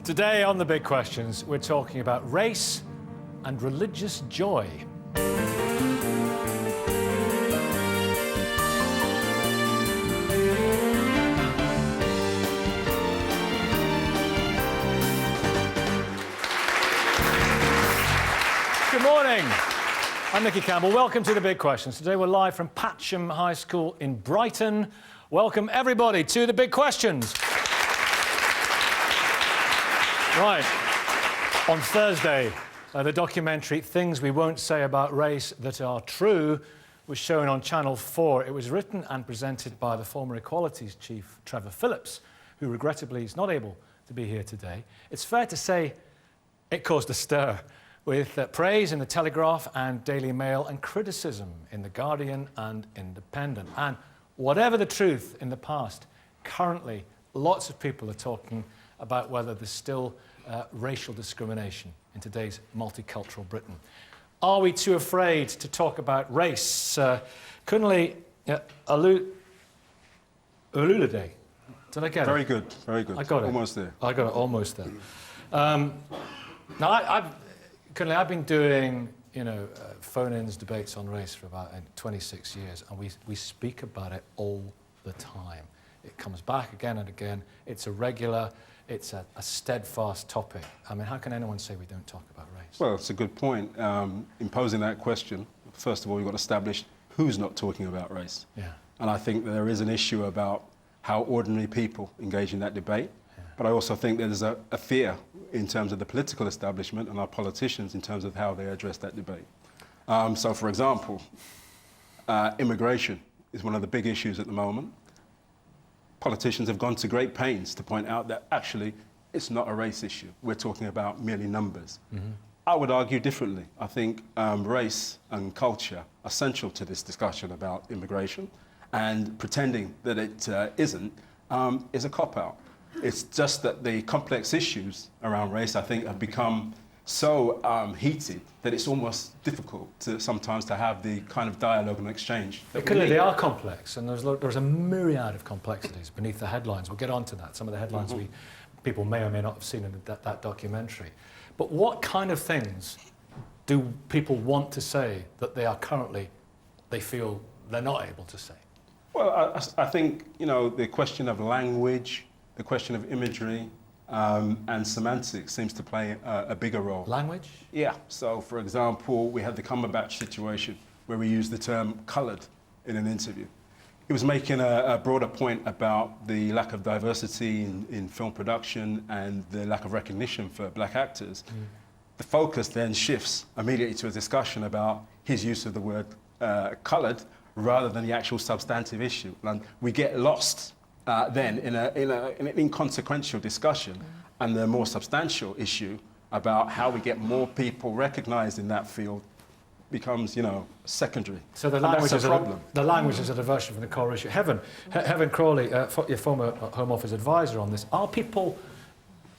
Today on The Big Questions, we're talking about race and religious joy. Good morning. I'm Nicky Campbell. Welcome to The Big Questions. Today we're live from Patcham High School in Brighton. Welcome everybody to The Big Questions. Right. On Thursday, the documentary Things We Won't Say About Race That Are True was shown on Channel 4. It was written and presented by the former Equalities Chief, Trevor Phillips, who regrettably is not able to be here today. It's fair to say it caused a stir, with praise in the Telegraph and Daily Mail and criticism in The Guardian and Independent. And whatever the truth in the past, currently lots of people are talking about whether there's still racial discrimination in today's multicultural Britain. Are we too afraid to talk about race? Kunle Olulade. Did I get it? Very good, very good. I got it. Almost there. I got it almost there. Now, Kunle, I've been doing, phone-ins, debates on race for about 26 years, and we speak about it all the time. It comes back again and again. It's a regular, it's a steadfast topic. I mean, how can anyone say we don't talk about race? Well, it's a good point. In posing that question, first of all, you've got to establish who's not talking about race. Yeah. And I think there is an issue about how ordinary people engage in that debate. Yeah. But I also think there's a fear in terms of the political establishment and our politicians in terms of how they address that debate. So, for example, immigration is one of the big issues at the moment. Politicians have gone to great pains to point out that actually it's not a race issue. We're talking about merely numbers. Mm-hmm. I would argue differently. I think race and culture are central to this discussion about immigration, and pretending that it isn't is a cop-out. It's just that the complex issues around race, I think, have become so heated that it's almost difficult sometimes to have the kind of dialogue and exchange. They are complex, and there's a myriad of complexities beneath the headlines. We'll get onto that. Some of the headlines people may or may not have seen in that documentary. But what kind of things do people want to say that they feel they're not able to say? Well, I think, the question of language, the question of imagery, and semantics seems to play a bigger role. Language? Yeah. So, for example, we had the Cumberbatch situation where we used the term coloured in an interview. He was making a broader point about the lack of diversity in film production and the lack of recognition for black actors. Mm. The focus then shifts immediately to a discussion about his use of the word coloured rather than the actual substantive issue. And we get lost then in an inconsequential discussion, and the more substantial issue about how we get more people recognised in that field becomes, secondary. So the language is a problem. The language is a diversion from the core issue. Heaven Crawley, your former Home Office advisor on this,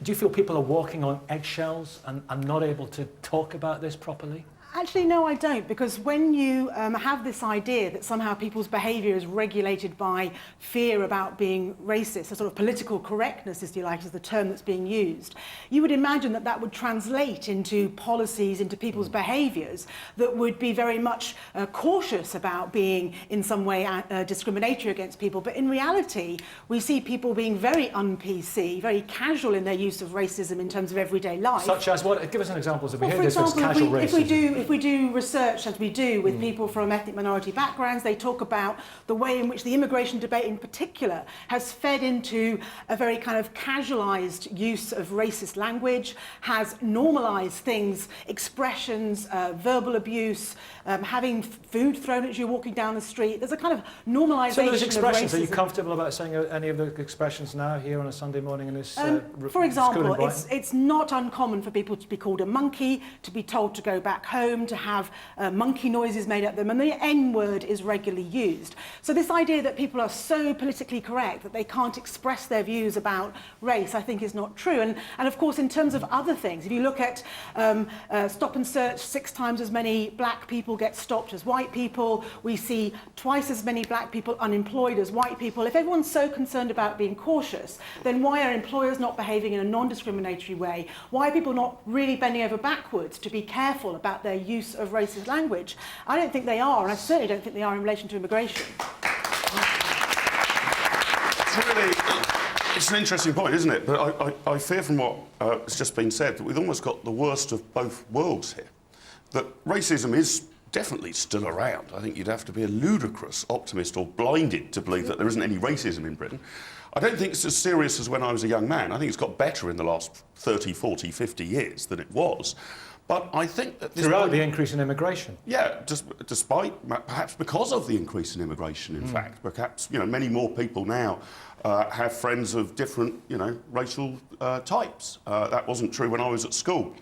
do you feel people are walking on eggshells and not able to talk about this properly? Actually, no, I don't, because when you have this idea that somehow people's behaviour is regulated by fear about being racist, a sort of political correctness, if you like, is the term that's being used, you would imagine that that would translate into policies, into people's behaviours that would be very much cautious about being in some way discriminatory against people. But in reality, we see people being very un-PC, very casual in their use of racism in terms of everyday life. Such as what? Give us an example of behaviour. For example, casual racism. If we do research, as we do with people from ethnic minority backgrounds, they talk about the way in which the immigration debate in particular has fed into a very kind of casualised use of racist language, has normalised things, expressions, verbal abuse, having food thrown at you walking down the street. There's a kind of normalisation of racism. So those expressions, are you racism. Comfortable about saying any of the expressions now here on a Sunday morning in this For example, school in Brighton? it's not uncommon for people to be called a monkey, to be told to go back home, home to have monkey noises made at them, and the N-word is regularly used. So this idea that people are so politically correct that they can't express their views about race, I think is not true. And of course, in terms of other things, if you look at stop and search, 6 times as many black people get stopped as white people. We see twice as many black people unemployed as white people. If everyone's so concerned about being cautious, then why are employers not behaving in a non-discriminatory way? Why are people not really bending over backwards to be careful about their use of racist language? I don't think they are, and I certainly don't think they are in relation to immigration. It's an interesting point, isn't it? But I fear from what has just been said that we've almost got the worst of both worlds here. That racism is definitely still around. I think you'd have to be a ludicrous optimist or blinded to believe that there isn't any racism in Britain. I don't think it's as serious as when I was a young man. I think it's got better in the last 30, 40, 50 years than it was. But I think that this throughout the increase in immigration. Yeah, despite, perhaps because of the increase in immigration, in fact. Perhaps, you know, many more people now have friends of different, you know, racial types. That wasn't true when I was at school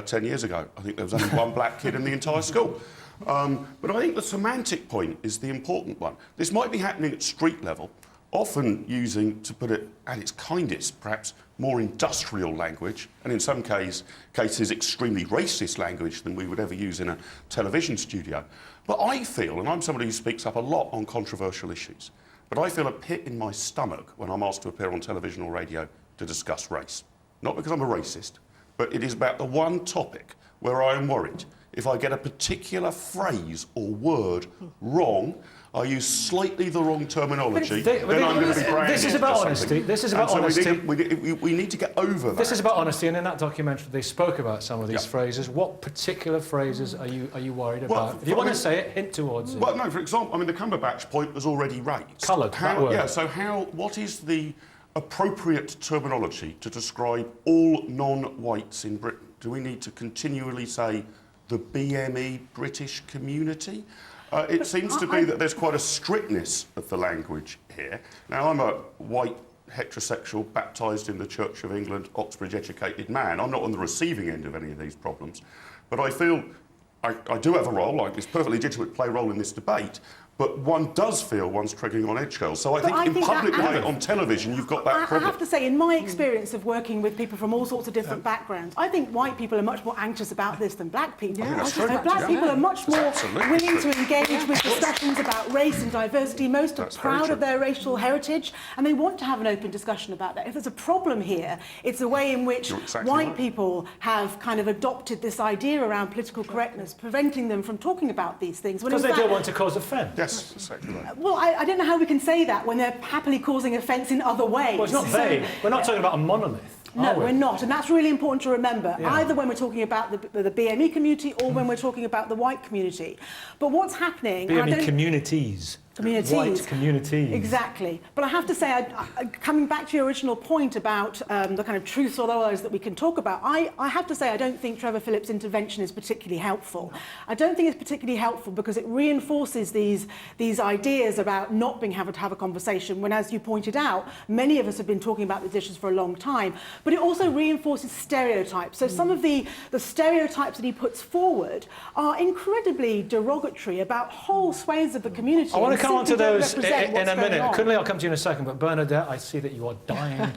10 years ago. I think there was only one black kid in the entire school. But I think the semantic point is the important one. This might be happening at street level, often using, to put it at its kindest, perhaps more industrial language, and in some cases extremely racist language than we would ever use in a television studio. But I feel, and I'm somebody who speaks up a lot on controversial issues, but I feel a pit in my stomach when I'm asked to appear on television or radio to discuss race. Not because I'm a racist, but it is about the one topic where I am worried if I get a particular phrase or word wrong, I use slightly the wrong terminology, then I'm going to be branded. This is about honesty. This is about honesty. We need to get over that. This is about honesty, and in that documentary they spoke about some of these phrases. What particular phrases are you worried about? If you want to say it, hint towards it. Well, no, for example, I mean, the Cumberbatch point was already raised. Coloured, that word. Yeah, so what is the appropriate terminology to describe all non-whites in Britain? Do we need to continually say the BME British community? It seems to be that there's quite a strictness of the language here. Now, I'm a white, heterosexual, baptised in the Church of England, Oxbridge-educated man. I'm not on the receiving end of any of these problems. But I feel I do have a role, like it's perfectly legitimate to play a role in this debate, but one does feel one's treading on eggshells. So I think in public debate on television, you've got that problem. I have to say, in my experience of working with people from all sorts of different backgrounds, I think white people are much more anxious about this than black people. Black people are much more willing to engage with discussions about race and diversity. Most are proud of their racial heritage, and they want to have an open discussion about that. If there's a problem here, it's the way in which white people have kind of adopted this idea around political correctness, preventing them from talking about these things. Because they don't want to cause offence. Yes, exactly right. Well, I don't know how we can say that when they're happily causing offence in other ways. Well, it's not vague. We're not talking about a monolith. No, we're not, and that's really important to remember, Yeah. either when we're talking about the BME community or when we're talking about the white community. But what's happening... BME communities. White communities. Exactly. But I have to say, coming back to your original point about the kind of truths or otherwise that we can talk about, I have to say I don't think Trevor Phillips' intervention is particularly helpful. I don't think it's particularly helpful because it reinforces these ideas about not being able to have a conversation when, as you pointed out, many of us have been talking about these issues for a long time. But it also reinforces stereotypes. So some of the stereotypes that he puts forward are incredibly derogatory about whole swathes of the community. I want to come on to those in a minute. Kunle, I'll come to you in a second, but Bernadette, I see that you are dying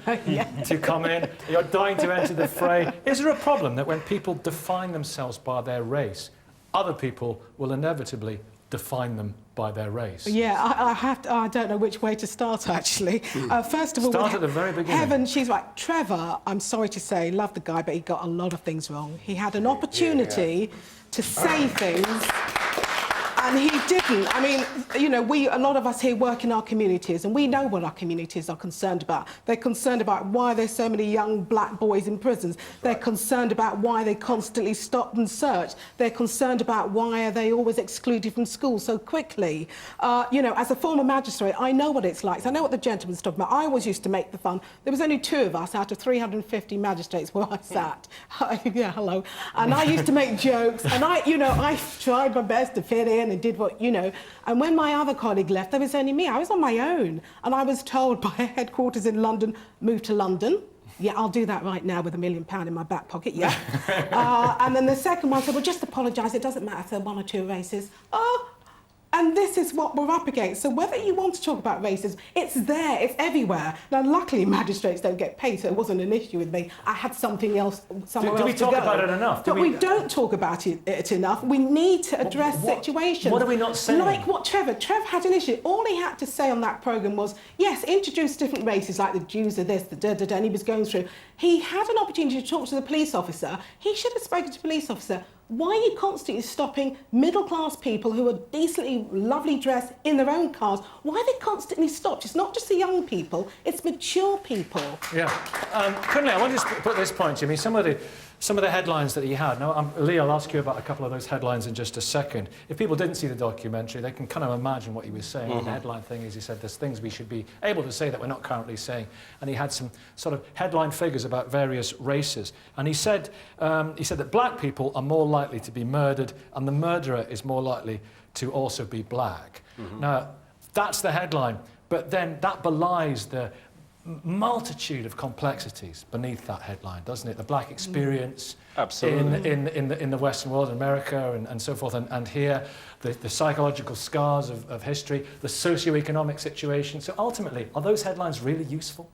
to come in. You're dying to enter the fray. Is there a problem that when people define themselves by their race, other people will inevitably define them by their race? Yeah, I don't know which way to start, actually. First of all, start at the very beginning. Heaven, she's right. Trevor, I'm sorry to say, love the guy, but he got a lot of things wrong. He had an opportunity to say things, and he didn't. I mean, you know, a lot of us here work in our communities, and we know what our communities are concerned about. They're concerned about why there's so many young black boys in prisons. They're concerned about why they constantly stop and search. They're concerned about why are they always excluded from school so quickly. You know, as a former magistrate, I know what it's like. So I know what the gentleman's talking about. I always used to make the fun. There was only 2 of us out of 350 magistrates where I sat. Yeah, hello. And I used to make jokes, and I tried my best to fit in and did what, you know. And when my other colleague left, there was only me. I was on my own. And I was told by headquarters in London, move to London. Yeah, I'll do that right now with £1 million in my back pocket, yeah. And then the second one said, well, just apologise, it doesn't matter if they're one or two races. And this is what we're up against. So whether you want to talk about racism, it's there, it's everywhere. Now, luckily, magistrates don't get paid, so it wasn't an issue with me. I had something else, somewhere else to go. Do we talk about it enough? But we don't talk about it enough. We need to address situations. What are we not saying? Like what Trevor had an issue. All he had to say on that programme was, yes, introduce different races, like the Jews are this, the da-da-da, and he was going through. He had an opportunity to talk to the police officer. He should have spoken to the police officer. Why are you constantly stopping middle-class people who are decently, lovely dressed in their own cars? Why are they constantly stopped? It's not just the young people, it's mature people. Yeah. Couldn't I want to just put this point, Jimmy? Some of the headlines that he had. Now, Lee, I'll ask you about a couple of those headlines in just a second. If people didn't see the documentary, they can kind of imagine what he was saying. The headline thing is, he said there's things we should be able to say that we're not currently saying. And he had some sort of headline figures about various races. And he said that black people are more likely to be murdered, and the murderer is more likely to also be black. Now, that's the headline. But then that belies the multitude of complexities beneath that headline, doesn't it? The black experience in the Western world, in America and so forth, and here, the psychological scars of history, the socio-economic situation. So ultimately, are those headlines really useful?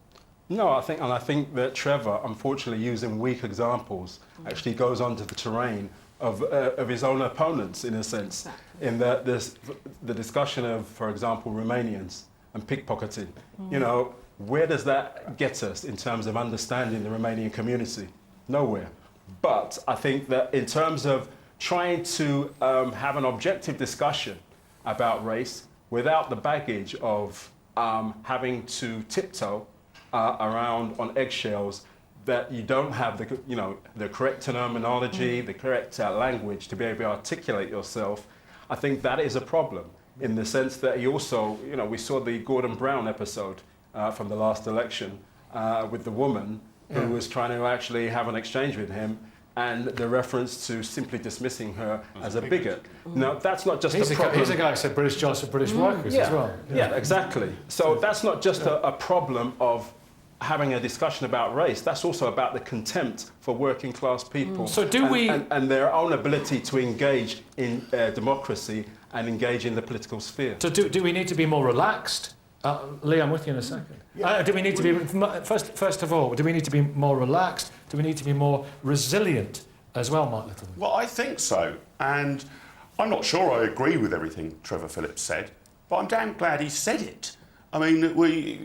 No, I think that Trevor, unfortunately, using weak examples, actually goes onto the terrain of his own opponents, in a sense, in that the discussion of, for example, Romanians and pickpocketing, you know, where does that get us in terms of understanding the Romanian community? Nowhere. But I think that in terms of trying to have an objective discussion about race without the baggage of having to tiptoe around on eggshells, that you don't have the correct terminology, the correct language to be able to articulate yourself, I think that is a problem in the sense that he also, we saw the Gordon Brown episode from the last election with the woman who was trying to actually have an exchange with him, and the reference to simply dismissing her as a bigot. Now, that's not just a problem. He's a guy who said British jobs for British workers as well. Yeah, exactly. So that's not just a problem of having a discussion about race, that's also about the contempt for working class people. So do we... And their own ability to engage in democracy and engage in the political sphere. So do we need to be more relaxed? Lee, I'm with you in a second. Do we need to be... First of all, do we need to be more relaxed? Do we need to be more resilient as well, Mark Littlewood? Well, I think so. And I'm not sure I agree with everything Trevor Phillips said, but I'm damn glad he said it. I mean,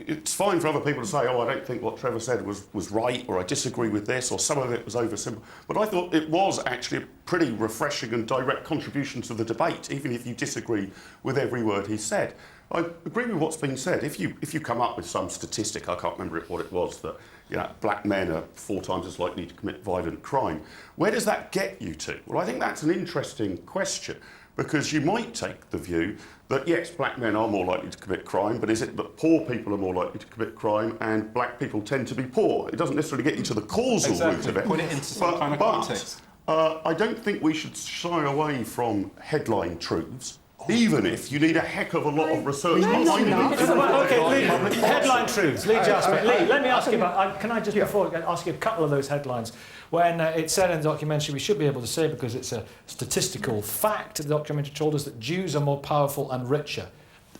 it's fine for other people to say, oh, I don't think what Trevor said was right, or I disagree with this, or some of it was oversimple. But I thought it was actually a pretty refreshing and direct contribution to the debate, even if you disagree with every word he said. I agree with what's been said. If you come up with some statistic, I can't remember what it was, that black men are 4 times as likely to commit violent crime, where does that get you to? Well, I think that's an interesting question, because you might take the view that, yes, black men are more likely to commit crime, but is it that poor people are more likely to commit crime and black people tend to be poor? It doesn't necessarily get you to the causal root of it. Put it into some kind of context. I don't think we should shy away from headline truths, even if you need a heck of a lot of research behind it. Okay, Lee, headline truths. Lee Jasper. Lee, let me ask you about... Can I just, before I ask you a couple of those headlines, when it said in the documentary, we should be able to say, because it's a statistical fact, the documentary told us that Jews are more powerful and richer.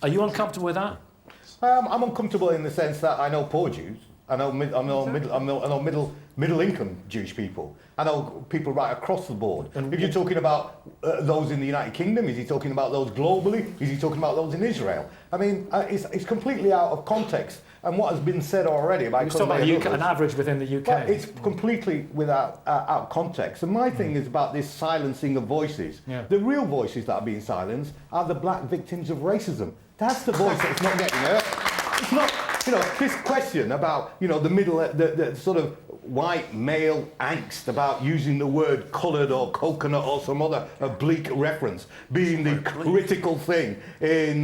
Are you uncomfortable with that? I'm uncomfortable in the sense that I know poor Jews. I know middle income Jewish people. I know people right across the board. And if you're talking about those in the United Kingdom, is he talking about those globally? Is he talking about those in Israel? I mean, it's completely out of context. And what has been said already by... You're talking about an average within the UK. Well, it's completely out of context. And my thing is about this silencing of voices. Yeah. The real voices that are being silenced are the black victims of racism. That's the voice that's not getting heard. It's not... this question about, the sort of white male angst about using the word coloured or coconut or some other oblique reference being the critical thing in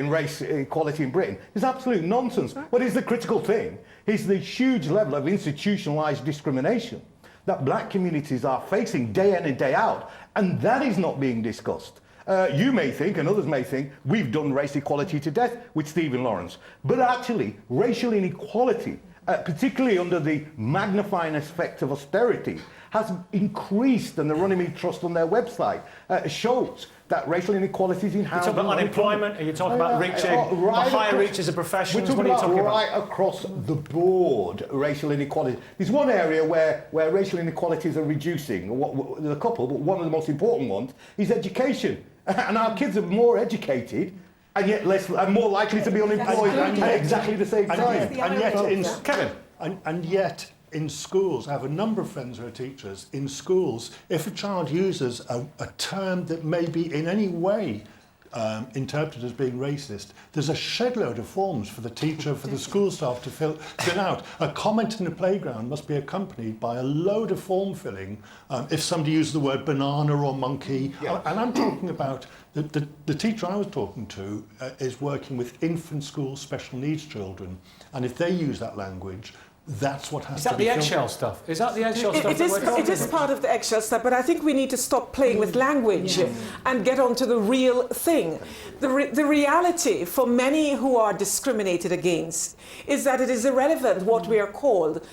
race equality in Britain is absolute nonsense. What is the critical thing? Is the huge level of institutionalised discrimination that black communities are facing day in and day out, and that is not being discussed. You may think, and others may think, we've done race equality to death with Stephen Lawrence. But actually, racial inequality particularly under the magnifying effect of austerity, has increased, and the Runnymede Trust on their website shows that racial inequalities in You housing... talk about unemployment, are you talking about reaching higher reaches of professions? What are you talking about? Right across the board, racial inequality. There's one area where racial inequalities are reducing. There's a couple, but one of the most important ones is education. And our kids are more educated and yet and more likely to be unemployed at exactly the same time. And yet in schools, I have a number of friends who are teachers. In schools, if a child uses a term that may be in any way interpreted as being racist, there's a shed load of forms for the teacher, for the school staff to fill out. A comment in the playground must be accompanied by a load of form filling if somebody uses the word banana or monkey. Yeah. And I'm talking about the teacher I was talking to is working with infant school special needs children, and if they use that language, that's what has to be... Is that the eggshell stuff? Is that the eggshell stuff? It is part of the eggshell stuff, but I think we need to stop playing with language and get on to the real thing. The reality for many who are discriminated against is that it is irrelevant what we are called.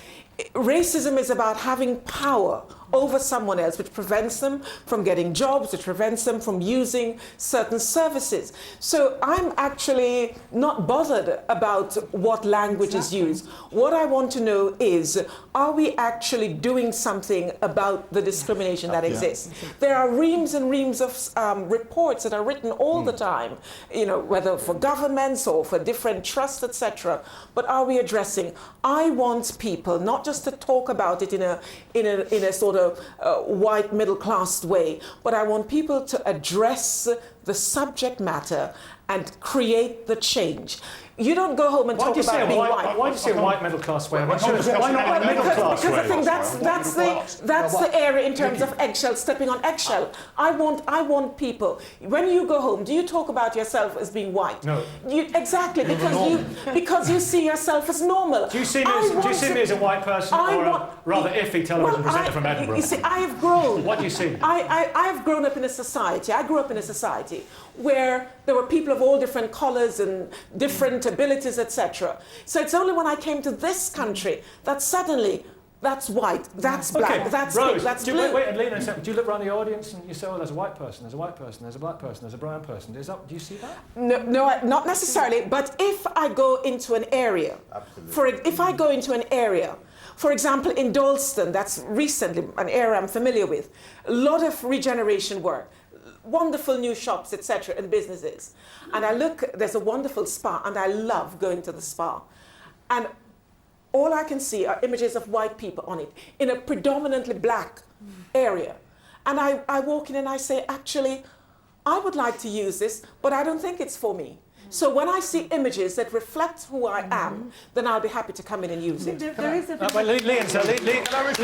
Racism is about having power over someone else, which prevents them from getting jobs, which prevents them from using certain services. So I'm actually not bothered about what language is used. What I want to know is, are we actually doing something about the discrimination that exists? There are reams and reams of reports that are written all the time, you know, whether for governments or for different trusts, etc. But are we addressing? I want people not just to talk about it in a sort of white middle class way, but I want people to address the subject matter and create the change. You don't go home and talk about being white. Why do you say white middle class way? Why not Well, middle class way? because I think that's the area in terms of eggshell, stepping on eggshell. I want people. When you go home, do you talk about yourself as being white? No. Exactly, because you see yourself as normal. Do you see me as a white person or a rather iffy television presenter from Edinburgh? You see, I have grown. What do you see? I've grown up in a society. I grew up in a society where there were people of all different colours and different abilities, etc. So it's only when I came to this country that suddenly that's white, that's black, that's Rose, pink, that's blue. Wait, and Lena, do you look around the audience and you say, oh, there's a white person, there's a white person, there's a black person, there's a brown person. Do you see that? No, not necessarily. But if I go into an area, for example, in Dalston, that's recently an area I'm familiar with, a lot of regeneration work, wonderful new shops, etc., and businesses. And I look, there's a wonderful spa, and I love going to the spa. And all I can see are images of white people on it in a predominantly black area. And I walk in and I say, actually, I would like to use this, but I don't think it's for me. So when I see images that reflect who I am, then I'll be happy to come in and use it. There is a Lee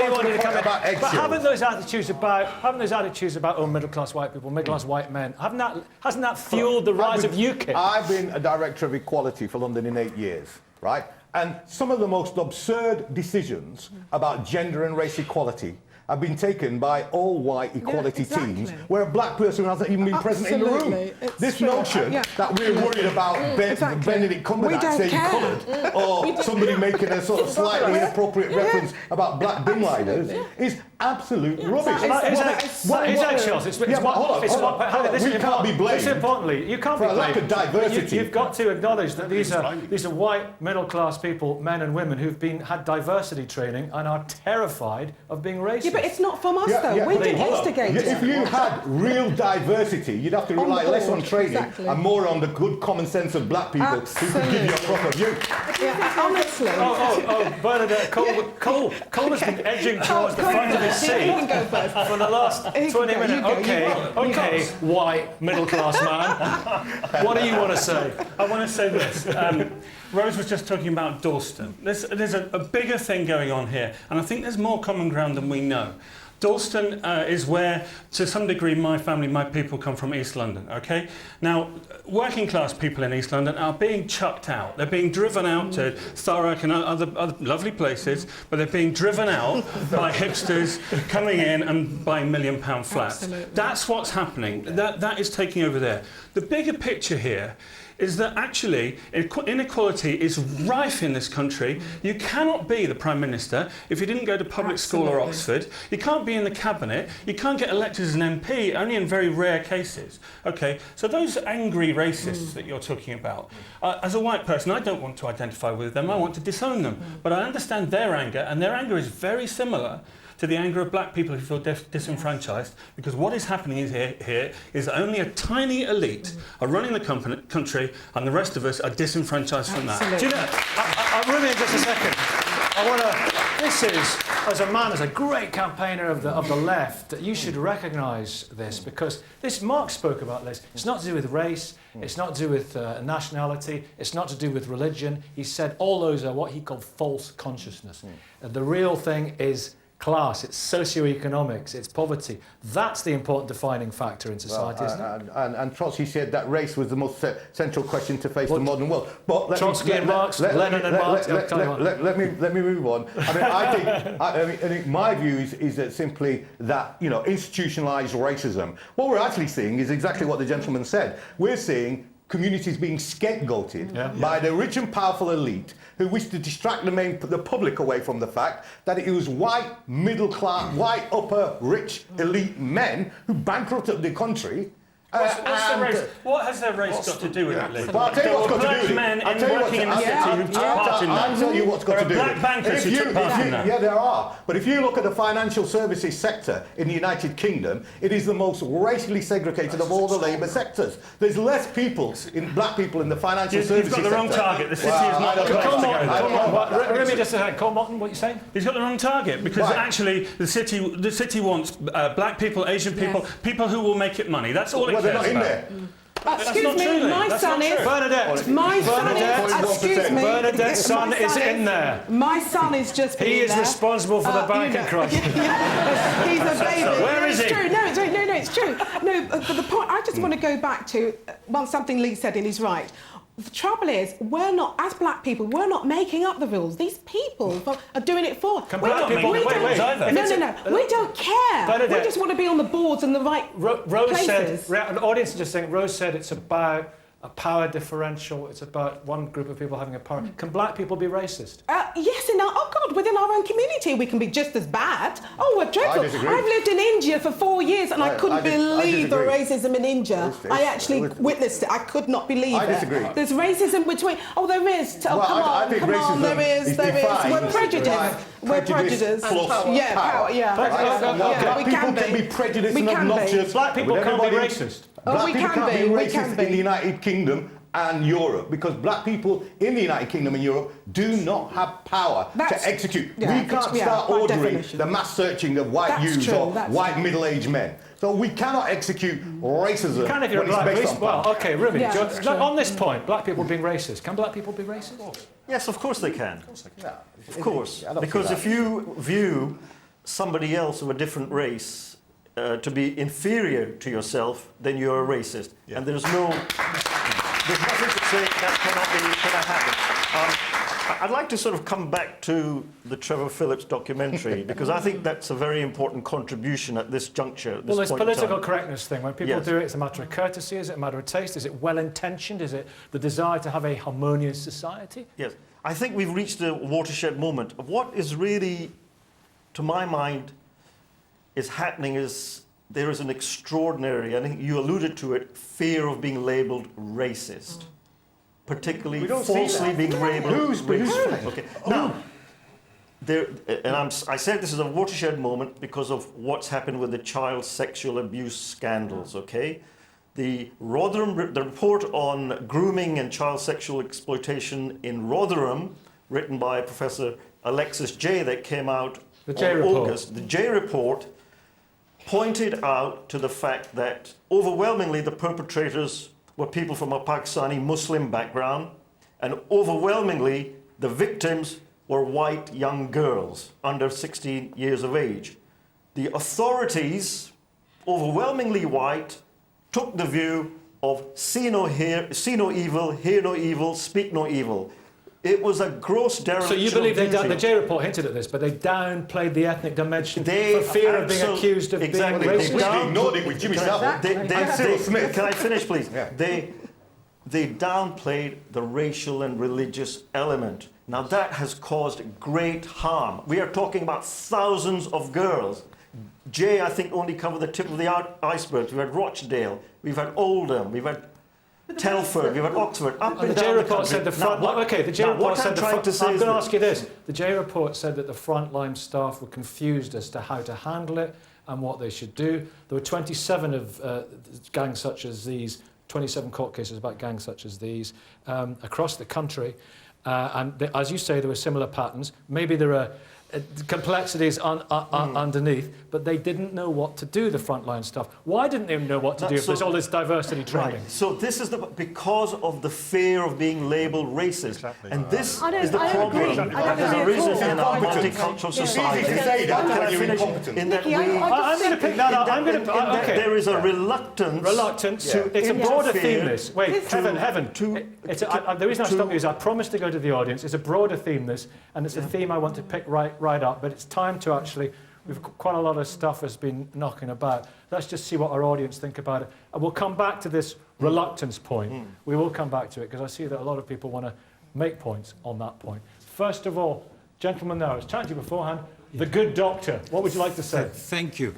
wanted to come in. But haven't those attitudes about middle-class white people, middle-class white men, hasn't that fueled the rise of UKIP? I've been a director of equality for London in 8 years, right? And some of the most absurd decisions about gender and race equality have been taken by all-white equality teams, where a black person hasn't even been present in the room. This notion that we're worried about Benedict Cumberbatch saying coloured, or somebody making a sort of slightly inappropriate reference about black bin liners is absolute rubbish. It's eggshells. It's what we can't be blamed. Most importantly, you can't be blamed for a lack of diversity. You've got to acknowledge that these are white middle-class people, men and women, who've had diversity training and are terrified of being racist. Yeah, but it's not from us, though. We didn't instigate it. If you had real diversity, you'd have to rely less on training and more on the good common sense of black people who could give you a proper view. Honestly. Bernadette, Cole has been edging towards the front of his seat for the last 20 minutes. Okay, white middle-class man. What do you want to say? I want to say this. Rose was just talking about Dalston. There's a bigger thing going on here, and I think there's more common ground than we know. Dalston is where, to some degree, my family, my people come from East London, okay? Now, working class people in East London are being chucked out. They're being driven out to Thurrock and other lovely places, but they're being driven out by hipsters coming in and buying £1 million flats. Absolutely. That's what's happening. That is taking over there. The bigger picture here is that actually inequality is rife in this country. You cannot be the Prime Minister if you didn't go to public school or Oxford. You can't be in the Cabinet. You can't get elected as an MP, only in very rare cases. Okay, so those angry racists that you're talking about, as a white person, I don't want to identify with them. I want to disown them. But I understand their anger, and their anger is very similar to the anger of black people who feel disenfranchised, because what is happening here is only a tiny elite are running the country, and the rest of us are disenfranchised from that. Do you know, I'm really in just a second. I want to. This is, as a man, as a great campaigner of the left, that you should recognise this, because this. Mark spoke about this. It's not to do with race. It's not to do with nationality. It's not to do with religion. He said all those are what he called false consciousness. The real thing is class, it's socioeconomics, it's poverty. That's the important defining factor in society, isn't it? And Trotsky said that race was the most central question to face the modern world. But Trotsky and Marx, Lenin and Marx. Let me move on. I think my view is that simply that, you know, institutionalized racism. What we're actually seeing is exactly what the gentleman said. We're seeing communities being scapegoated by the rich and powerful elite who wish to distract the public away from the fact that it was white, middle class, white, upper, rich, elite men who bankrupted the country. What has their race got to do with it, Lee? Well, I'll tell you what's got to do with it. Men working in the city who took part in that. I'll tell you what's got to do with it. There are black bankers who took part in that. Yeah, there are. But if you look at the financial services sector in the United Kingdom, it is the most racially segregated of all the labour sectors. There's less black people in the financial services sector. You've got the wrong target. The city is not the place to go. Let me just say, Cole Martin, what are you saying? He's got the wrong target, because actually the city wants black people, Asian people, people who will make it money. That's all it cares about. They're not in there. Excuse me, my son is... Bernadette. My son is... Excuse me. Bernadette's son is in there. My son is just being He is responsible for the banking crisis. He's a baby. Where is he? It's true. No, it's true. No, but the point, I just want to go back to something Lee said, and he's right. The trouble is, we're not, as black people, we're not making up the rules. These people are doing it for us. Can black people... Wait. No. We don't care. Bernadette, we just want to be on the boards in the right Rose places. said... The audience is just saying, Rose said it's about a power differential. It's about one group of people having a power. Can black people be racist? Yes, within our own community we can be just as bad. Oh, we're dreadful. I disagree. I've lived in India for 4 years and I couldn't believe the racism in India. I actually witnessed it. I could not believe it. I disagree. There's racism between... Oh, there is. Oh, I think come on, there is. We're prejudiced. We're prejudiced. Yeah, power. Black people can be prejudiced and obnoxious. Black people can't be racist. Black people can't be racist in the United Kingdom and Europe, because black people in the United Kingdom and Europe do not have power to execute. We can't start ordering the mass searching of white youths or white middle-aged men. So we cannot exexecute racism Can if you're when it's black. based on power. Well, okay, Ruby, on this point, black people being racist, can black people be racist? Yes, of course they can. Of course. I don't Because see if you view somebody else of a different race to be inferior to yourself, then you're a racist. And there's nothing to say that cannot happen. I'd like to sort of come back to the Trevor Phillips documentary, because I think that's a very important contribution at this juncture. Well, this political correctness thing, when people do it, it's a matter of courtesy, is it a matter of taste, is it well-intentioned, is it the desire to have a harmonious society? Yes. I think we've reached a watershed moment. What is really, to my mind, is happening is there is an extraordinary, I think you alluded to it, fear of being labelled racist. Particularly falsely being labelled racist. Okay. Now, I said this is a watershed moment because of what's happened with the child sexual abuse scandals, okay? The report on grooming and child sexual exploitation in Rotherham, written by Professor Alexis Jay, that came out in August. The Jay report pointed out to the fact that overwhelmingly the perpetrators were people from a Pakistani Muslim background, and overwhelmingly the victims were white young girls under 16 years of age. The authorities, overwhelmingly white, took the view of see no evil, hear no evil, speak no evil. It was a gross dereliction. So you believe the J report hinted at this, but they downplayed the ethnic dimension for fear of being accused of being racist? They ignored it with Jimmy Savile. Can I finish, please? Yeah. they downplayed the racial and religious element. Now that has caused great harm. We are talking about thousands of girls. Jay, I think, only covered the tip of the iceberg. We've had Rochdale, we've had Oldham, we've had Telford, we've had Oxford, up and the J down the report country. said the front. Now, Okay, the J now, report what said I'm the trying front. to say I'm is going to this. ask you this: the J report said that the frontline staff were confused as to how to handle it and what they should do. There were 27 of gangs such as these, 27 court cases about gangs such as these across the country, and as you say, there were similar patterns. Maybe there are complexities underneath, but they didn't know what to do, the frontline staff. Why didn't they know what to do if there's all this diversity training? Right. So this is because of the fear of being labelled racist. Exactly. And this I don't- is the I don't problem agree. that I don't has agree at arisen all. in our Incompetence. multicultural It's easy society. to say that Can I when you're finish? incompetent. In that Nicky, we, I'm going to pick that up. I'm going to. Okay. there is a reluctance to. It's a broader interfere theme. This. Wait, Heaven. The reason I stopped you is I promised to go to the audience. It's a broader theme. This, and it's a theme I want to pick right up. But it's time to actually. We've got quite a lot of stuff has been knocking about. Let's just see what our audience think about it. And we'll come back to this reluctance point. We will come back to it because I see that a lot of people want to make points on that point. First of all, gentlemen there, I was chatting to you beforehand, the good doctor. What would you like to say? Thank you.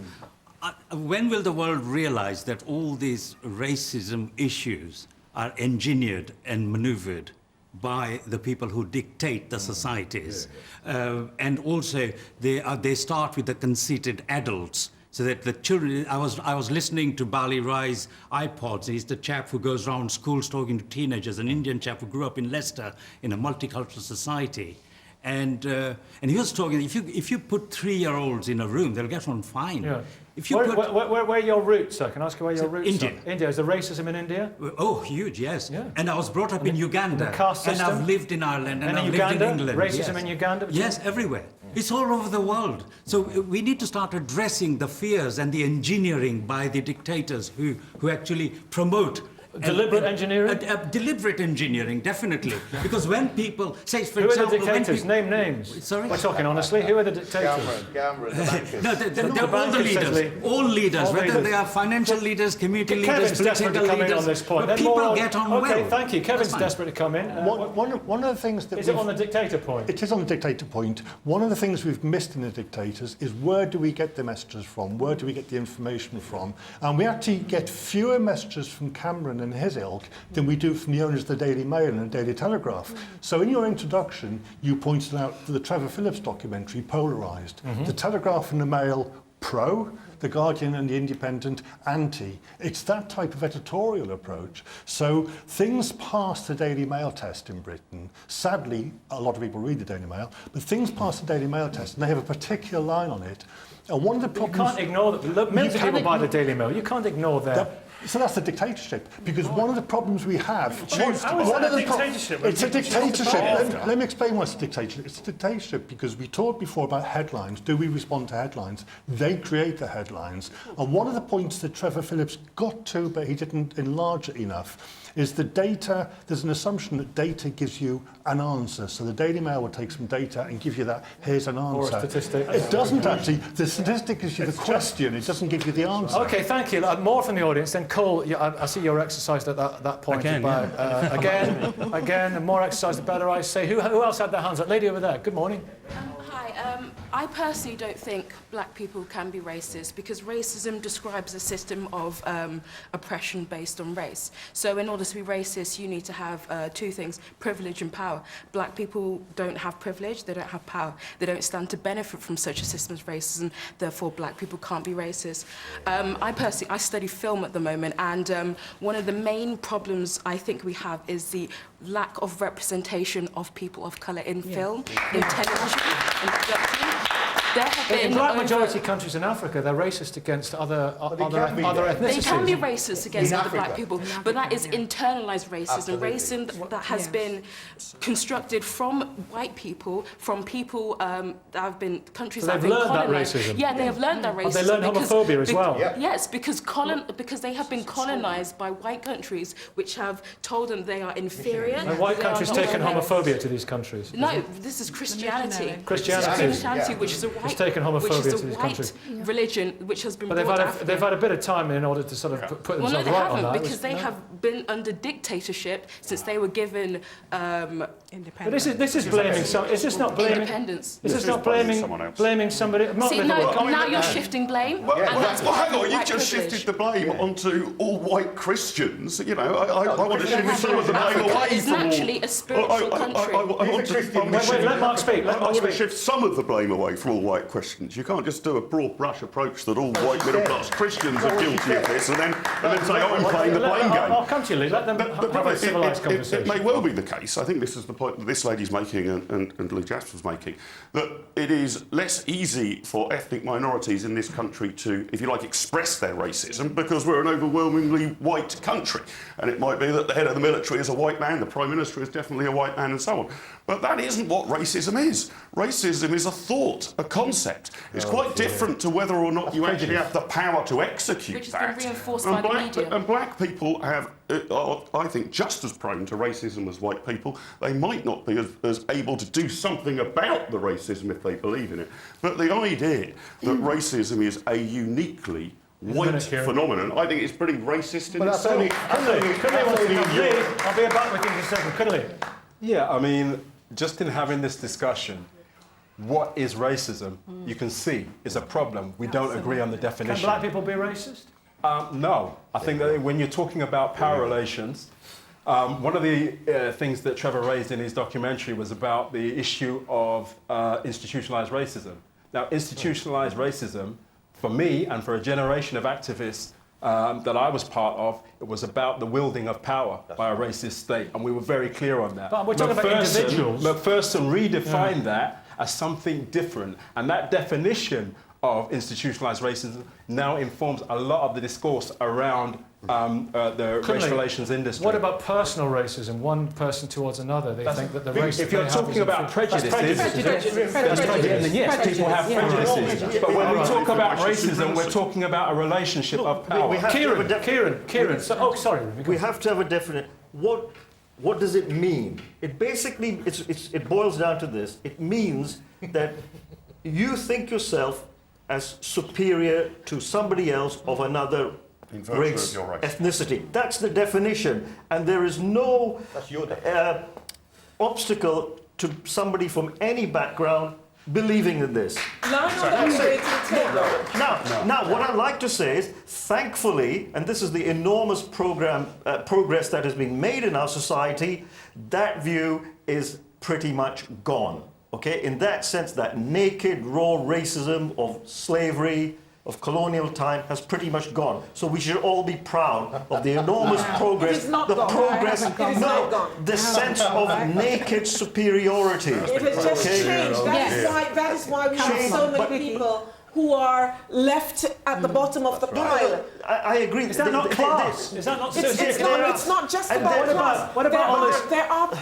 When will the world realize that all these racism issues are engineered and maneuvered by the people who dictate the societies? And also, they start with the conceited adults, so that the children... I was listening to Bali Rai's iPods. He's the chap who goes around schools talking to teenagers, an Indian chap who grew up in Leicester in a multicultural society. And he was talking, if you put 3-year-olds in a room, they'll get on fine. Yeah. If you where are your roots, sir? Can I ask you where your roots India. are? India. Is there racism in India? Oh, huge, yes. Yeah. And I was brought up in Uganda. the caste and system? I've lived in Ireland and And in I've Uganda? lived in England. Racism yes. in Uganda? Yes, everywhere. It's all over the world. So we need to start addressing the fears and the engineering by the dictators who actually promote Deliberate engineering? Deliberate engineering, definitely. Because when people say, for Who are the example... when dictators? people- Name names. Sorry? We're talking honestly. Who are the dictators? No, they're all the bankers leaders. says All leaders, all whether leaders. they are financial leaders, community leaders, Kevin's desperate political to come in leaders. on this point. But Then more people on- get on well. Okay, thank you. Kevin's That's fine. desperate to come in. One of the things that Is it on the dictator point? It is on the dictator point. One of the things we've missed in the dictators is where do we get the messages from? Where do we get the information from? And we actually get fewer messages from Cameron and his ilk than we do from the owners of the Daily Mail and the Daily Telegraph. So in your introduction, you pointed out the Trevor Phillips documentary, Polarised. The Telegraph and the Mail, pro, the Guardian and the Independent, anti. It's that type of editorial approach. So things pass the Daily Mail test in Britain. Sadly, a lot of people read the Daily Mail, but things pass the Daily Mail test and they have a particular line on it. And one of the You problems... can't ignore that. Millions of people buy the Daily Mail. You can't ignore that. So that's the dictatorship, because one of the problems we have... How is that a dictatorship? It's a dictatorship. After. Let me explain what's a dictatorship. It's a dictatorship because we talked before about headlines. Do we respond to headlines? They create the headlines. And one of the points that Trevor Phillips got to, but he didn't enlarge it enough, is the data. There's an assumption that data gives you an answer. So the Daily Mail will take some data and give you that, here's an answer. Or a statistic. It doesn't actually. The statistic gives you the question. It doesn't give you the answer. Okay, thank you. More from the audience. Then Cole, I see you're exercised at that point. Again, about, again, the more exercise, the better, I say. Who else had their hands up? Lady over there. Good morning. Hi. I personally don't think black people can be racist because racism describes a system of oppression based on race. So in order to be racist, you need to have two things, privilege and power. Black people don't have privilege, they don't have power. They don't stand to benefit from such a system as racism, therefore black people can't be racist. I study film at the moment, and one of the main problems I think we have is the lack of representation of people of colour in film, in television, in production. There have been In black majority countries in Africa, they're racist against other ethnicities. They can be racist against In other black Africa. people, but that is internalized racism, racism that has been constructed from white people, from people that have been countries So that have they've been learned that colonized. racism. Yeah, they have learned that racism. Have they learned homophobia as well? Yeah. Yes, because they have been colonized by white countries, which have told them they are inferior. And white they are countries not taken okay. homophobia to these countries. No, this is Christianity. Christianity. This is Christianity, which is a white, taken homophobia which is to a this white country. religion which has been But brought after they've them. had a bit of time in order to sort of put Well, no, themselves they right on haven't, that. because they have been under dictatorship since they were given But this is blaming some. Is this not blaming? independence. Is this not someone else. blaming somebody? See, now you're shifting blame. Well, and that's well, part hang of on, you white just privilege. shifted the blame onto all white Christians. You know, I want to shift some of the blame Africa away is from all... naturally a spiritual country. I want to Wait, let Mark speak. Let I Mark want to speak. shift some of the blame away from all white Christians. You can't just do a broad brush approach that all white middle class Christians are guilty of this and then say, oh, I'm playing the blame game. I'll come to you, Lee. Let them have a civilised conversation. It may well be the case. I think this is the point that this lady's making and Lou Jasper's making, that it is less easy for ethnic minorities in this country to, if you like, express their racism because we're an overwhelmingly white country. And it might be that the head of the military is a white man, the Prime Minister is definitely a white man, and so on. But that isn't what racism is. Racism is a thought, a concept. It's quite different to whether or not you actually have the power to execute Which has that. been reinforced by the media. And black people are, I think, just as prone to racism as white people. They might not be as able to do something about the racism if they believe in it. But the idea that racism is a uniquely white phenomenon, I think it's pretty racist in itself. Lee, I'll be back with you in a second. Lee? Yeah, I mean, just in having this discussion, what is racism, you can see, is a problem. We don't agree on the definition. Can black people be racist? No. I think that when you're talking about power relations, one of the things that Trevor raised in his documentary was about the issue of institutionalized racism. Now, institutionalized racism, for me and for a generation of activists that I was part of, it was about the wielding of power by a racist state, and we were very clear on that. But we're talking about individuals. McPherson redefined that as something different, and that definition of institutionalized racism now informs a lot of the discourse around the race relations industry. What about personal racism? One person towards another. They think that the race. If you're talking about prejudices, then yes, people have prejudices. But when we talk about racism, we're talking about a relationship of power. Kieran. Oh, sorry. We have to have a definite. What does it mean? It basically it boils down to this. It means that you think yourself as superior to somebody else of another race, ethnicity. That's the definition. And there is no obstacle to somebody from any background believing in this. Now, what I'd like to say is, thankfully, and this is the enormous progress that has been made in our society, that view is pretty much gone. Okay, in that sense, that naked, raw racism of slavery, of colonial time has pretty much gone. So we should all be proud of the enormous progress. It is not the gone. progress, It is not gone. the sense of naked superiority. It has just changed. That is why we have so many people who are left at the bottom of the pile. I agree. Is that not class? Is that not It's not just about class. What about all this?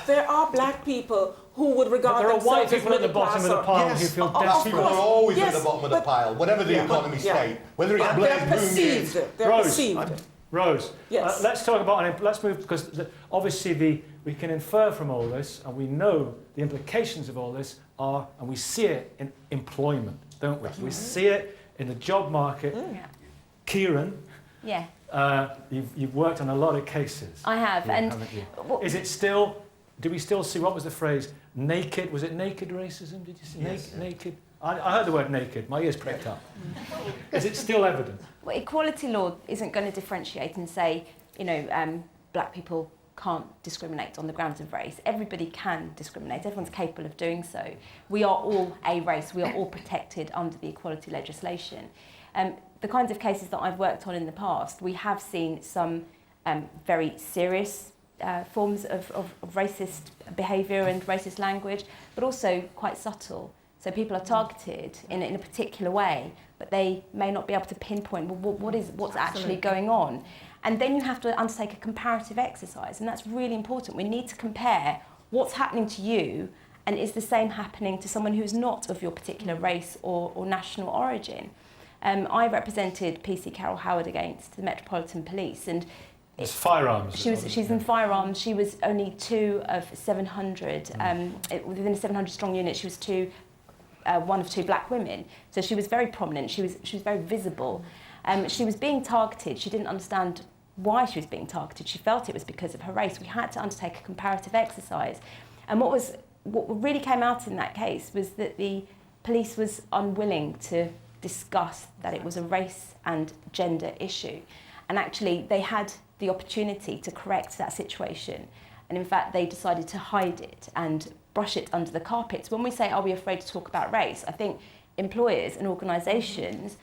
There are black people who would regard There are white themselves as people at the bottom of the pile who feel desperate. People are always at the bottom of the pile, whatever the economy state. Whether it's Blair's boom years. They're perceived. Rose, Yes. let's talk about, let's move, because obviously we can infer from all this, and we know the implications of all this are, and we see it in employment, don't we? We see it in the job market. Kieran, you've worked on a lot of cases. I have, haven't you? Is it still, do we still see, what was the phrase, naked, was it naked racism, did you say? Yes. Naked? I heard the word naked, my ears pricked up. Is it still evident? Well, equality law isn't going to differentiate and say, black people can't discriminate on the grounds of race. Everybody can discriminate. Everyone's capable of doing so. We are all a race. We are all protected under the equality legislation. The kinds of cases that I've worked on in the past, we have seen some very serious forms of racist behaviour and racist language, but also quite subtle. So people are targeted in a particular way, but they may not be able to pinpoint what's actually going on. And then you have to undertake a comparative exercise, and that's really important. We need to compare what's happening to you and is the same happening to someone who's not of your particular race or national origin. I represented PC Carol Howard against the Metropolitan Police, and it's firearms. She's in firearms. She was only 2 of 700. Within a 700 strong unit, she was 2 one of two black women. So she was very prominent, she was very visible. She was being targeted. She didn't understand why she was being targeted. She felt it was because of her race. We had to undertake a comparative exercise. And what really came out in that case was that the police was unwilling to discuss that it was a race and gender issue. And actually, they had the opportunity to correct that situation. And in fact, they decided to hide it and brush it under the carpet. When we say, are we afraid to talk about race? I think employers and organisations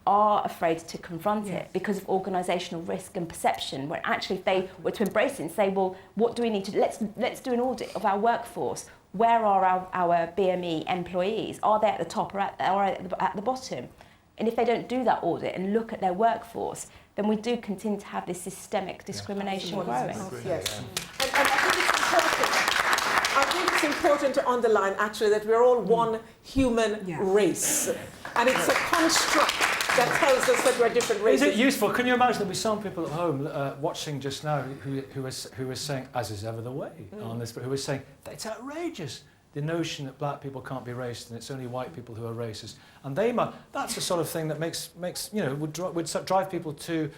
are afraid to confront it because of organisational risk and perception, where actually if they were to embrace it and say, well, what do we need to do? Let's do an audit of our workforce. Where are our BME employees? Are they at the top or at the bottom? And if they don't do that audit and look at their workforce, then we do continue to have this systemic discrimination growing. Yes. And I think it's important to underline actually that we're all one human race. And it's a construct that tells us that we're different races. Is it useful? Can you imagine there'll be some people at home watching just now who are saying, as is ever the way on this, but who are saying, it's outrageous, the notion that black people can't be racist and it's only white people who are racist. And that's the sort of thing that would drive people to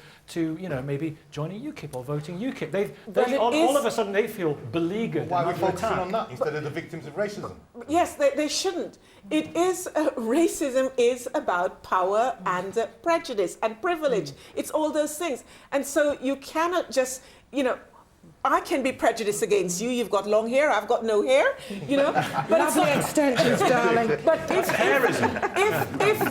maybe joining UKIP or voting UKIP. All of a sudden they feel beleaguered. Why are we focusing on that instead of the victims of racism? Yes, they shouldn't. It is, racism is about power and prejudice and privilege. It's all those things. And so you cannot just, I can be prejudiced against you. You've got long hair, I've got no hair, But it's not extensions, darling. But if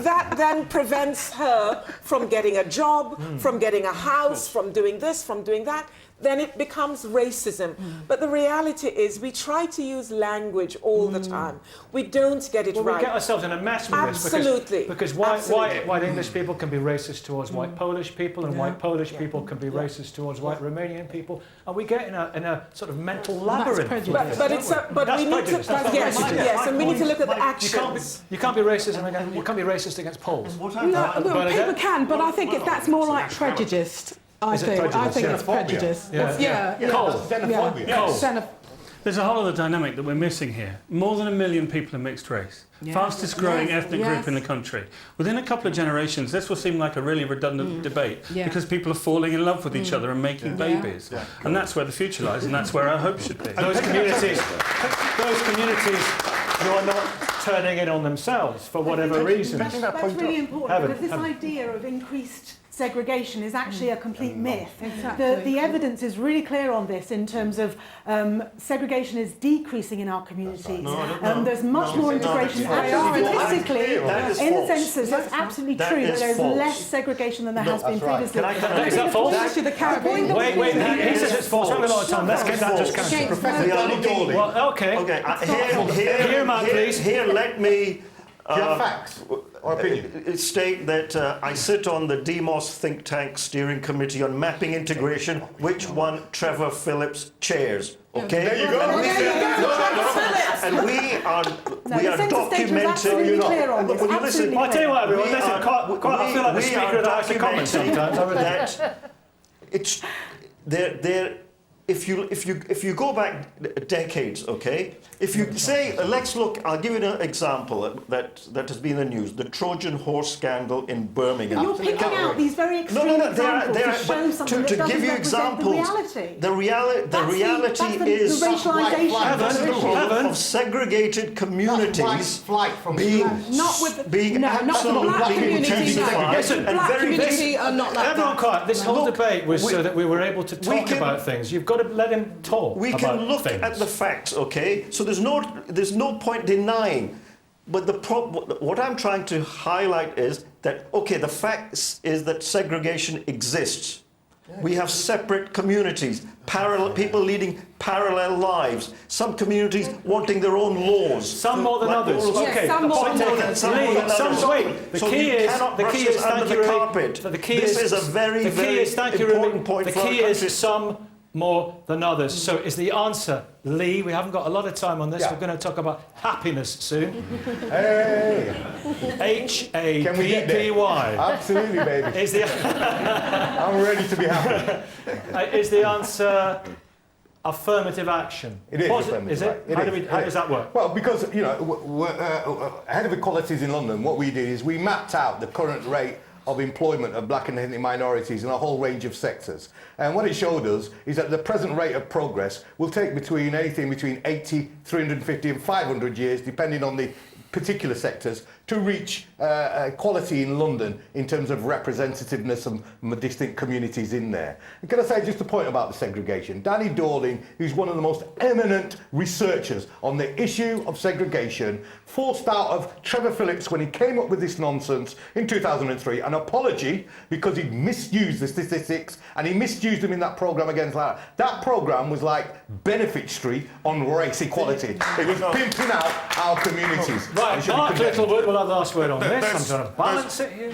that then prevents her from getting a job, from getting a house, from doing this, from doing that, then it becomes racism. But the reality is we try to use language all the time. We don't get it right. We get ourselves in a mess with Absolutely. this. Because white English people can be racist towards white Polish people, and white Polish people can be racist towards white Romanian people. And we get in a sort of mental labyrinth. But we need to... Yes, and we need to look at the actions. You can't be racist against Poles. People can, but I think that's more like prejudiced. I think it's prejudice. There's a whole other dynamic that we're missing here. More than 1 million people are mixed race. Fastest growing ethnic group in the country. Within a couple of generations, this will seem like a really redundant debate because people are falling in love with each other and making babies. And that's where the future lies, and that's where our hope should be. Those communities who are not turning it on themselves for whatever reasons. That's really important because this idea of increased segregation is actually a complete myth. The evidence is really clear on this in terms of segregation is decreasing in our communities. There's much more integration. Statistically, in the census, that's absolutely true. That there's less segregation than there has been previously. Is that false? Wait, he says it's false. We have a lot of time. Let's get that just counted. Here, Matt, please. Here, let me... Do you have facts or opinion? State that I sit on the DEMOS think tank steering committee on mapping integration, which one Trevor Phillips chairs. Okay. There you go. And we are documenting. Will you listen? I'll tell you what, everyone. Listen, I feel like the Speaker of the House of Commons sometimes. It's there. If you go back decades, okay? If you say, let's look, I'll give you an example that has been in the news, the Trojan horse scandal in Birmingham. You're picking out these very extreme examples to show something that doesn't represent the reality. The reality is the racialisation of segregated communities being absolutely intensified. Everyone quiet. This whole debate was so that we were able to talk about things. You've got to let him talk. We can look at the facts, okay? So there's no point denying. But what I'm trying to highlight is that, okay, the fact is that segregation exists. We have separate communities, people leading parallel lives. Some communities wanting their own laws. Some more than others. Okay. Some more than others. The key is under the carpet. This is a very, very important point for our country. The key is some more than others. So is the answer, Lee? We haven't got a lot of time on this. We're going to talk about happiness soon. Hey! Happy. Absolutely, baby. I'm ready to be happy. Is the answer affirmative action. It is affirmative Is it? action. It How, is, how it does is. that work? Well, because, you know, Head of Equalities in London, what we did is we mapped out the current rate of employment of black and ethnic minorities in a whole range of sectors. And what it showed us is that the present rate of progress will take anything between 80, 350 and 500 years, depending on the particular sectors, to reach equality in London in terms of representativeness of distinct communities in there. And can I say just a point about the segregation? Danny Dorling, who's one of the most eminent researchers on the issue of segregation, forced out of Trevor Phillips when he came up with this nonsense in 2003 an apology because he misused the statistics and he misused them in that programme against that. That programme was like Benefit Street on race equality. It was pimping out our communities. Right, Mark Littlewood will have the last word on this. I'm trying to balance it here.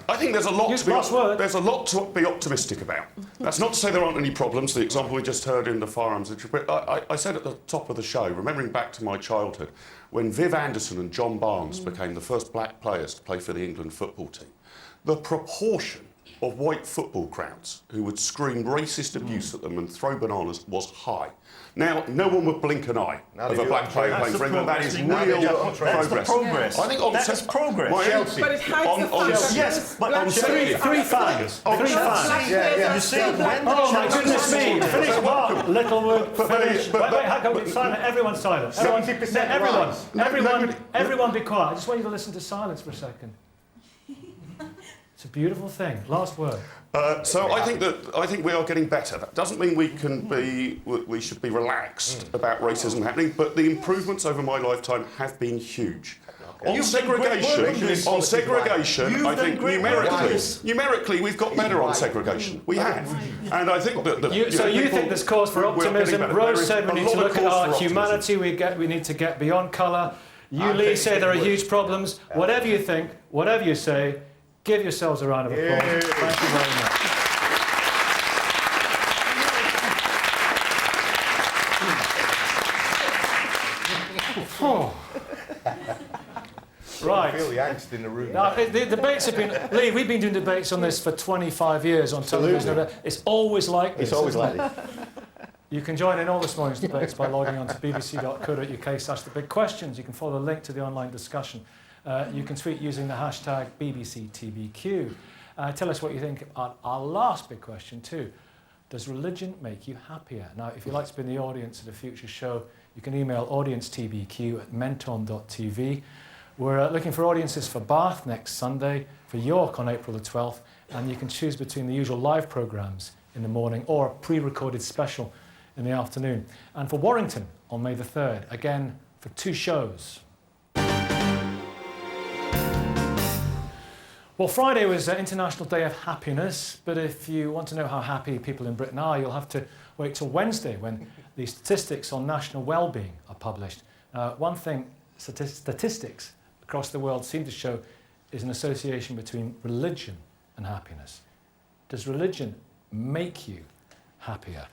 I think there's a lot Last word. there's a lot to be optimistic about. That's not to say there aren't any problems. The example we just heard in the firearms issue. But I said at the top of the show, remembering back to my childhood, when Viv Anderson and John Barnes became the first black players to play for the England football team, the proportion of white football crowds who would scream racist abuse at them and throw bananas was high. Now, no one would blink an eye of a black player playing for England. That is real progress. That's the progress. I think on That is progress. But it hides the fact that Yes, but black on players Three are fans. still- Three fans. Black players are You see, still black when the Oh my players. goodness me! Finish Mark Littlewood. Finish. Wait, hang on. Silent. Everyone silent. 70% Everyone. rise. Everyone be quiet. I just want you to listen to silence for a second. It's a beautiful thing. Last word. So I think we are getting better. That doesn't mean we should be relaxed about racism happening, but the improvements over my lifetime have been huge. On segregation, I think numerically we've got better on segregation. We have, and I think that. You think there's cause for optimism? Rose said we need to look at our humanity. We need to get beyond colour. You, Lee, say there are huge problems. Whatever you think, whatever you say, give yourselves a round of applause. Thank you very much. Right. I feel the angst in the room. Now, the debates have been... Lee, we've been doing debates on this for 25 years on television. It's always like this. It's always isn't like it? this. You can join in all this morning's debates by logging on to bbc.co.uk/thebigquestions. You can follow the link to the online discussion. You can tweet using the hashtag BBCTBQ. Tell us what you think on our last big question too. Does religion make you happier? Now, if you'd like to be in the audience at a future show, you can email audience@menton.tv. We're looking for audiences for Bath next Sunday, for York on April the 12th, and you can choose between the usual live programmes in the morning or a pre-recorded special in the afternoon. And for Warrington on May the 3rd, again for 2 shows. Well, Friday was International Day of Happiness, but if you want to know how happy people in Britain are, you'll have to wait till Wednesday when the statistics on national well-being are published. One thing statistics across the world seem to show is an association between religion and happiness. Does religion make you happier?